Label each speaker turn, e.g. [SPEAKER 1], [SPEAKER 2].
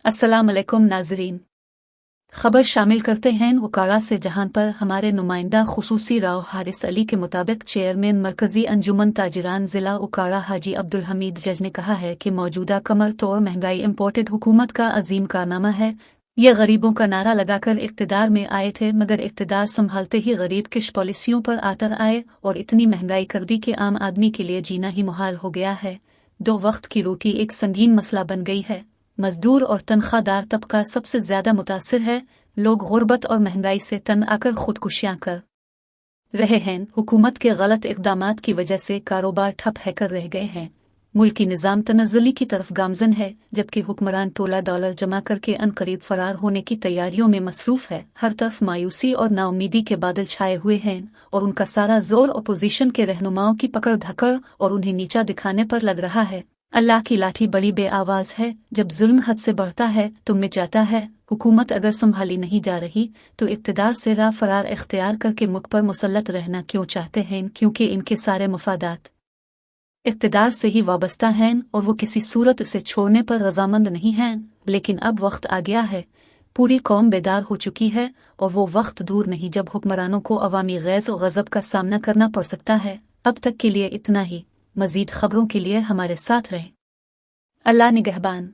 [SPEAKER 1] अस्सलाम अलैकुम नाजरीन। खबर शामिल करते हैं उकाड़ा से, जहां पर हमारे नुमाइंदा खुसूसी राव हारिस अली के मुताबिक चेयरमैन मरकजी अंजुमन ताजिरान जिला उकाड़ा हाजी अब्दुल हमीद जज ने कहा है कि मौजूदा कमर तोड़ महंगाई इम्पोर्टेड हुकूमत का अजीम कारनामा है। ये गरीबों का नारा लगाकर इक्तदार में आए थे, मगर इक्तदार संभालते ही गरीब किश पॉलिसियों पर आतर आए और इतनी महंगाई कर दी कि आम आदमी के लिए जीना ही मुहाल हो गया है। 2 वक्त की रोटी एक संगीन मसला बन गई है। मजदूर और तनख्वाहदार तबका सबसे ज्यादा मुतासिर है। लोग गुर्बत और महंगाई से तन आकर खुदकुशियां कर रहे हैं। हुकूमत के गलत इक़दामात की वजह से कारोबार ठप है कर रह गए हैं। मुल्की निज़ाम तनज़्ज़ुली की तरफ गामजन है, जबकि हुक्मरान टोला डॉलर जमा करके अनकरीब फरार होने की तैयारियों में मसरूफ है। हर तरफ मायूसी और नाउमीदी के बादल छाए हुए हैं और उनका सारा जोर अपोजिशन के रहनुमाओं की पकड़ धकड़ और उन्हें नीचा दिखाने पर लग रहा है। अल्लाह की लाठी बड़ी बेआवाज है। जब जुल्म हद से बढ़ता है तो मिट जाता है। हुकूमत अगर संभाली नहीं जा रही तो इक़्तिदार से राह फरार इख्तियार करके मुख पर मुसल्लत रहना क्यों चाहते हैं? क्योंकि इनके सारे मफादात इक़्तिदार से ही वाबस्ता हैं और वो किसी सूरत उसे छोड़ने पर रजामंद नहीं हैं। लेकिन अब वक्त आ गया है, पूरी कौम बेदार हो चुकी है और वो वक्त दूर नहीं जब हुक्मरानों को अवामी गैज़ और गज़ब का सामना करना पड़ सकता है। अब तक के लिए इतना ही। मज़ीद खबरों के लिए हमारे साथ रहें। अल्लाह निगहबान।